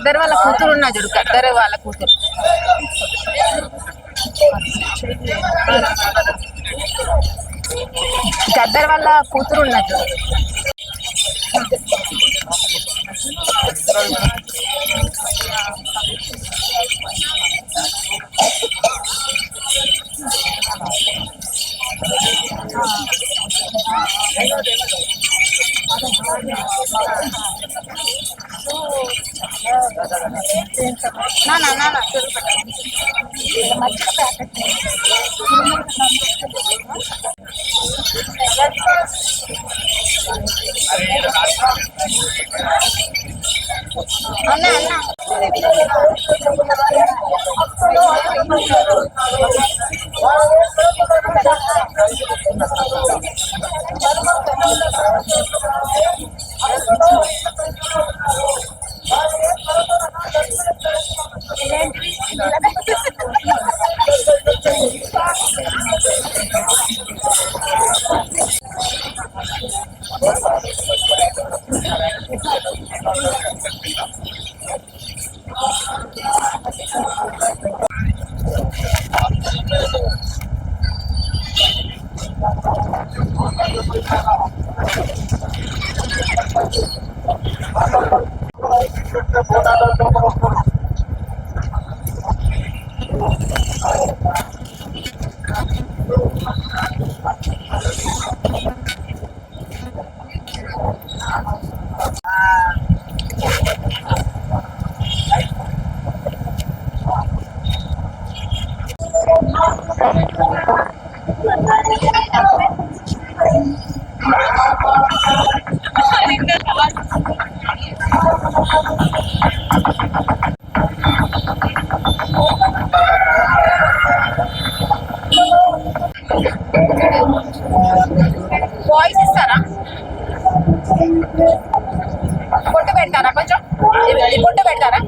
గద్దర్ వాళ్ళ కూతురు ఉన్నా చూడు, గద్దర్ వాళ్ళ కూతురు. గద్దర్ వాళ్ళ కూతురు ఉన్నా చూడు. నా నా నా అన్న అన్న వాయిస్ ఇస్తారా? పొట్టు పెడతారా? కొంచెం పొట్టు పెడతారా?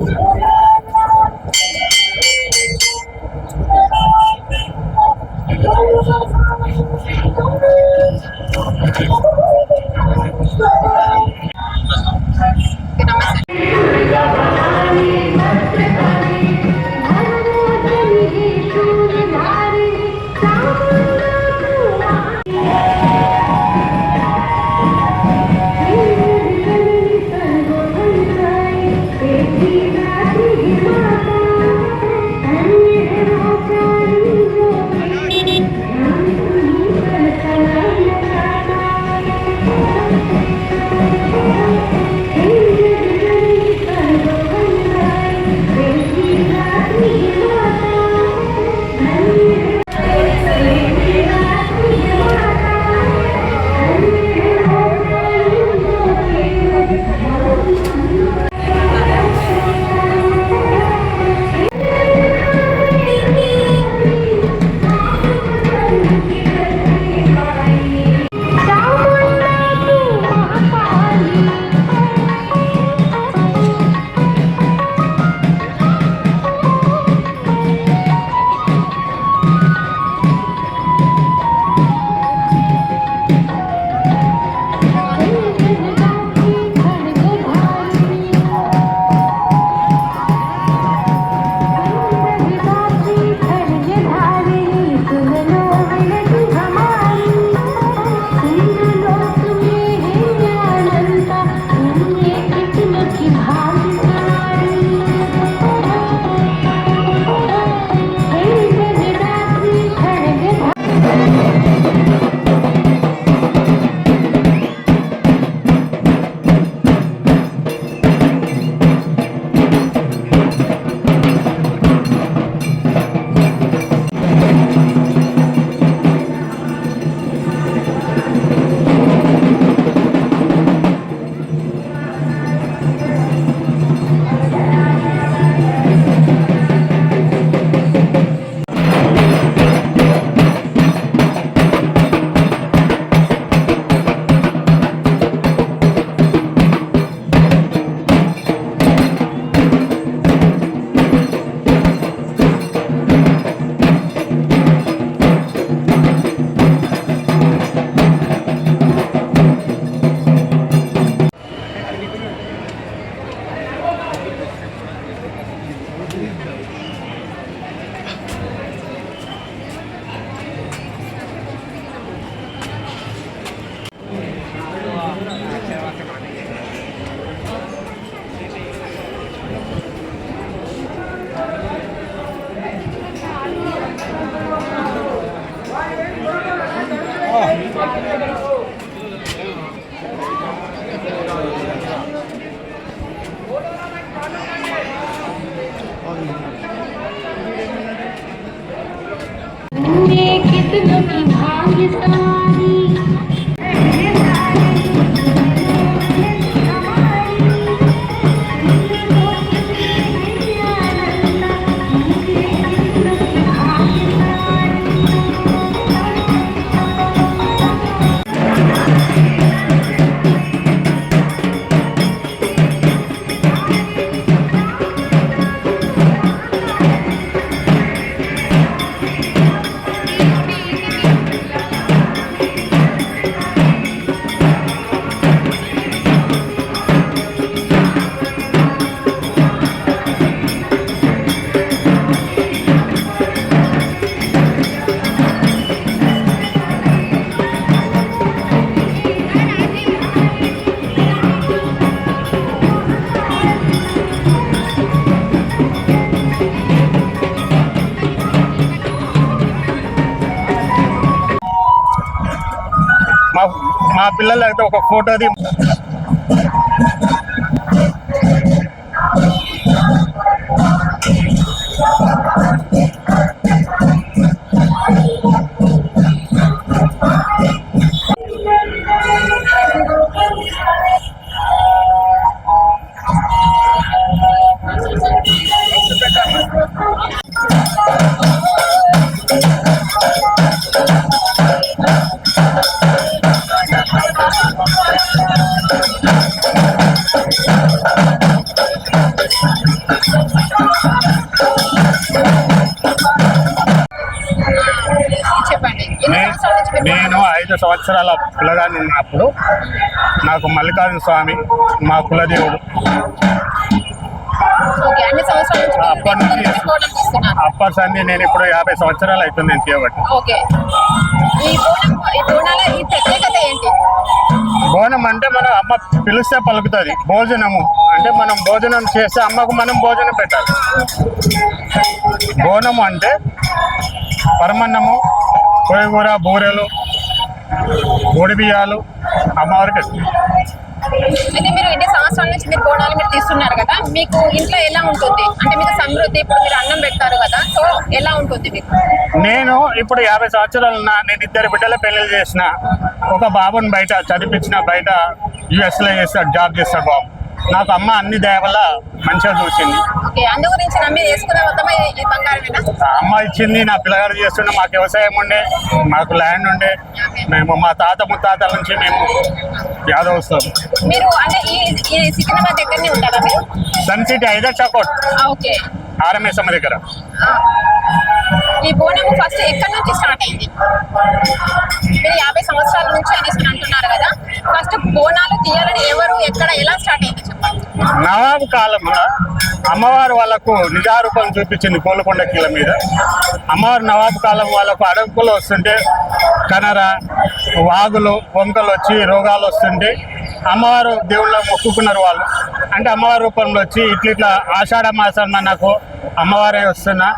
कितनों की भाग्यशाली మా పిల్లలైతే ఒక ఫోటోది చెప్పండి, ఎన్ని సంవత్సరాల నుంచి మీరు నేను 5 సంవత్సరాల పిల్లగాని ఉన్నప్పుడు నాకు మల్లికార్జున స్వామి మా కులదేవుడు. ఓకే, అన్ని సంవత్సరాల నుంచి మీరు అప్పటి నుంచి బోనం తీస్తున్నారు. అప్పటి సంది నేను ఇప్పుడు 50 సంవత్సరాలు అవుతుంది నేను చేయబట్టి. ఓకే, ఈ బోనాల ఈ ప్రత్యేకత ఏంటి? బోనం అంటే మన అమ్మ పిలిస్తే పలుకుతుంది. భోజనము అంటే మనం భోజనం చేస్తే అమ్మకు మనం భోజనం పెట్టాలి. బోనము అంటే పరమన్నము, కోయగూర, బూరెలు, బియ్యాలు అమ్మవారికి ఇస్తుంది. అయితే మీరు ఎన్ని సంవత్సరాల నుంచి మీరు బోనాలు మీరు తీస్తున్నారు కదా, మీకు ఇంట్లో ఎలా ఉంటుంది? అంటే మీకు సమృద్ధి, ఇప్పుడు మీరు అన్నం పెడతారు కదా, సో ఎలా ఉంటుంది మీకు? నేను ఇప్పుడు 50 సంవత్సరాలు ఉన్నా. నేను 2 బిడ్డల పెళ్లి చేసిన. ఒక బాబుని బయట చదివించిన, బయట యుఎస్లో చేస్తాడు, జాబ్ చేస్తాడు బాబు. నాకు అమ్మ అన్ని దయ వల్ల మంచిగా చూసింది. ఓకే, అందు గురించి నమ్మి వేసుకున్న మొత్తం ఈ బంగారమేనా? అమ్మ ఇచ్చింది. నా పిల్లగారు చేస్తుండే. మాకు వ్యవసాయం ఉండే, మాకు ల్యాండ్ ఉండే. మేము మా తాత ముత్తాతల నుంచి మేము యాదవస్తాం. మీరు అంటే ఈ సికింద్రాబాద్ దగ్గరనే ఉంటారా మీరు? సన్ సిటీ హైదర్ చకోట్ ఓకే, ఆర్ఎంఎస్ఎం దగ్గర. ఈ బోనము ఫస్ట్ ఎక్కడి నుంచి స్టార్ట్ అయింది? మీరు 50 సంవత్సరాల నుంచి అనేసి అంటున్నారు కదా, ఫస్ట్ బోనాలు తీయాలని ఎవరు, ఎక్కడ, ఎలా స్టార్ట్ అయింది చెప్పండి. నవాబు కాలంలో అమ్మవారు వాళ్ళకు నిజారూపం చూపించింది కోలుకొండ కీల మీద. అమ్మవారు నవాబు కాలం వాళ్ళకు అడవులు వస్తుంటే, కనర, వాగులు, వంకలు వచ్చి రోగాలు వస్తుంటే అమ్మవారు దేవుళ్ళ మొక్కుకున్నారు వాళ్ళు. అంటే అమ్మవారి రూపంలో వచ్చి ఇట్లా ఆషాఢ మాసం నాకు అమ్మవారే వస్తున్నా,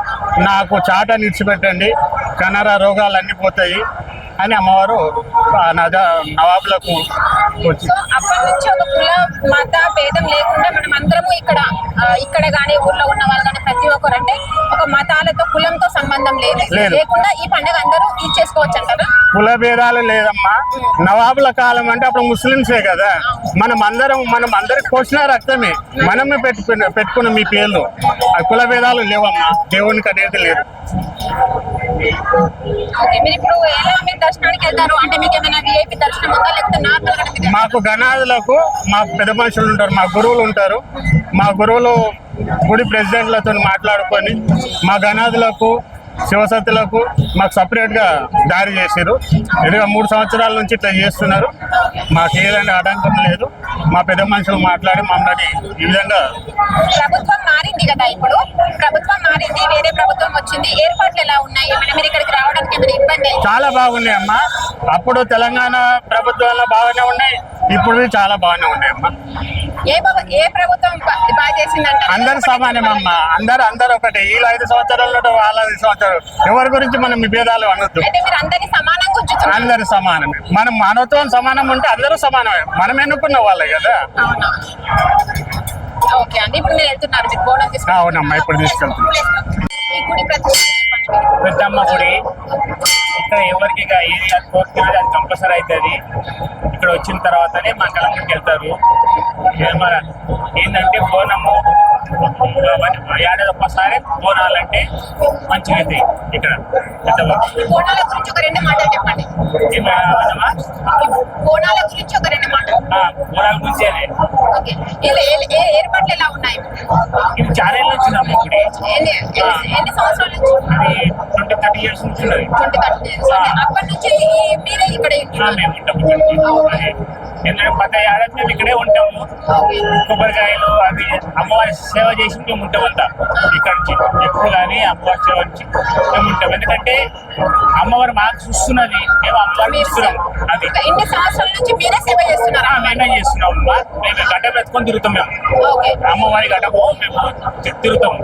నాకు చాట నిడిచిపెట్టండి, కనర రోగాలు అన్నీ పోతాయి అని అమ్మవారు నవాబులకు వచ్చి. సో అప్పటి నుంచి ఒక కుల మత భేదం లేకుండా మనం అందరము ఇక్కడ కానీ ఊర్లో ఉన్న వాళ్ళు కానీ ప్రతి ఒక్కరు అంటే ఒక మతాలతో కులంతో సంబంధం లేకుండా ఈ పండుగ అందరూ చేసుకోవచ్చు అంటారా? కుల భేదాలు లేదమ్మా. నవాబుల కాలం అంటే అప్పుడు ముస్లింసే కదా. మనం అందరికి పోసిన రక్తమే, మనమే పెట్టుకున్న మీ పేర్లు. ఆ కుల భేదాలు లేవమ్మా, దేవునికి అనేది లేదు. ఓకే, మీరు ఇప్పుడు ఎలా మీరు దర్శనానికి వెళ్తారు? అంటే మీకు ఏమైనా విఐపి దర్శనం ఉందా, లేకపోతే నార్మల్? మాకు గణాదులకు మాకు పెద్ద మనుషులు ఉంటారు, మా గురువులు ఉంటారు. మా గురువులు గుడి ప్రెసిడెంట్లతో మాట్లాడుకొని మా గణాదులకు, శివసత్తులకు మాకు సపరేట్గా దారి చేసారు. ఎదుగా 3 సంవత్సరాల నుంచి ఇట్లా చేస్తున్నారు. మాకు ఏదైనా ఆటంకం లేదు. మా పెద్ద మనుషులు మాట్లాడి మమ్మల్ని ఈ విధంగా. ప్రభుత్వం మారింది కదా, ఇప్పుడు ప్రభుత్వం మారింది, వేరే ప్రభుత్వం వచ్చింది, ఏర్పాట్లు ఎలా ఉన్నాయి? మీరు ఇక్కడికి రావడానికి ఏమైనా ఇబ్బంది? చాలా బాగున్నాయి అమ్మా. అప్పుడు తెలంగాణ ప్రభుత్వంలో బాగానే ఉన్నాయి, ఇప్పుడు చాలా బాగానే ఉన్నాయి అమ్మా. ఏ ప్రభుత్వం బాగా చేసిందంట? అందరు సమానమమ్మా, అందరు ఒకటే. వీళ్ళు 5 సంవత్సరాలు, వాళ్ళ 5 సంవత్సరాలు, ఎవరి గురించి మనం విభేదాలు అనొద్దు. అయితే మీరు అందరినీ సమానంగా నమ్ముతున్నారు. అందరూ సమానమే. మనం మానవత్వం సమానం ఉంటే అందరూ సమానమే. మనం ఎన్నుకున్న వాళ్ళే కదా. అవునా ఓకే అండి, ఇప్పుడు మీరు వెళ్తున్నారు, మీరు బోనం తీసుకుని అవునమ్మా, ఇప్పుడు తీసుకెళ్తున్నాం. ఈ గుడి ప్రతిష్ట చెప్పండి. పెద్దమ్మ గుడి. ఇక్కడ ఎవరికి ఇక ఏది అది కోరుకునేది అది కంపల్సరీ అవుతుంది. ఇక్కడ వచ్చిన తర్వాతనే మంగళంకి వెళ్తారు. మన ఏంటంటే బోనము ఏడాది ఒక్కసారి బోనాలంటే మంచిగా అవుతాయి ఇక్కడ పెద్దమ్మ. ఈ బోనాల గురించి ఒక 2 మాటలు చెప్పండి. ఈ బోనాల గురించి ఒక 2 మాటలు. బోనాల గురించేనే. ఓకే, ఏర్పాట్లు ఎలా ఉన్నాయి? ఇది చాలా ఏళ్ళ నుంచి నమ్మ గుడి. ఎన్ని సంవత్సరాల నుంచి? అది 20-30 years నుంచి ఉన్నది. 20-30 years. అప్పటి నుంచి మీరే ఇక్కడ మేము ఉంటాము. ఎందుకంటే ప్రతి ఏడాది మేము ఇక్కడే ఉంటాము. కొబ్బరికాయలు అవి అమ్మవారి సేవ చేసి మేము ఉంటామంతా. ఇక్కడ నుంచి ఎప్పుడు కానీ అమ్మవారి సేవ నుంచి మేము ఉంటాం. ఎందుకంటే అమ్మవారు మాకు చూస్తున్నది, మేము అమ్మవారిని చూస్తున్నాం. అది ఇన్ని సంవత్సరాల నుంచి మీరే సేవ చేస్తున్నారా? మేమే చేస్తున్నాం. మేము గడ్డ పెట్టుకొని తిరుగుతాం. మేము ఓకే అమ్మవారి గడ్డకు మేము తిరుగుతాము.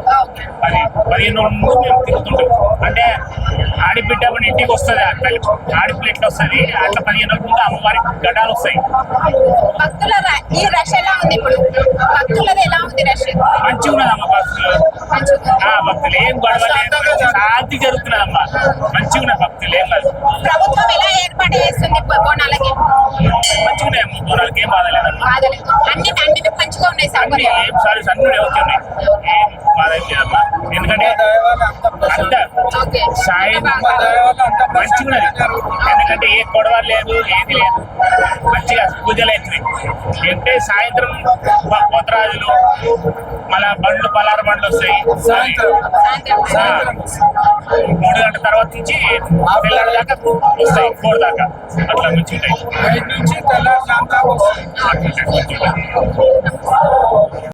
అది 15 రోజుల ముందు మేము తిరుగుతుంటాం. అంటే ఆడిబిడ్డ మన ఇంటికి వస్తుంది, ఆడిపిల్ల ఎట్లా వస్తుంది అట్లా 15 రోజుల ముందు అమ్మవారి గడ్డాలు వస్తాయి. భక్తుల ఈ రష్ ఎలా ఉంది ఇప్పుడు? భక్తులది ఎలా ఉంది రష్? మంచిగా ఉన్నదమ్మా భక్తులు. భక్తులు ఏం గొడవ లేదు, శాంతి జరుగుతున్నదమ్మా. మంచిగా ఉన్న భక్తులు ఏం కాదు. ప్రభుత్వం ఎలా ఏర్పాటు చేస్తుంది బోనాలకి? మంచిగా ఉన్నాయమ్మా, బోనాలకి ఏం బాధ లేదమ్మా. బాధలేదు, అన్ని మంచిగా ఉన్నాయి సౌకర్యాలు. ఏం సారీస్ అన్ని ఓకే ఉన్నాయి, ఏం బాధ లేదమ్మా. ఎందుకంటే అంత ఓకే సాయంత్రం మంచిగా ఉన్నది. ఎందుకంటే ఏ గొడవ లేదు, ఏది లేదు. మంచిగా పూజలు అవుతుంది. అంటే సాయంత్రం పోతరాజులు మళ్ళా బండ్లు పలార బండ్లు వస్తాయి. సాయంత్రం 3 గంటల తర్వాత నుంచి తెల్లారి దాకా వస్తాయి, 4 దాకా అట్లా మంచిగా ఉంటాయి. నుంచి తెల్లారి అట్లా మంచిగా ఉంటాయి.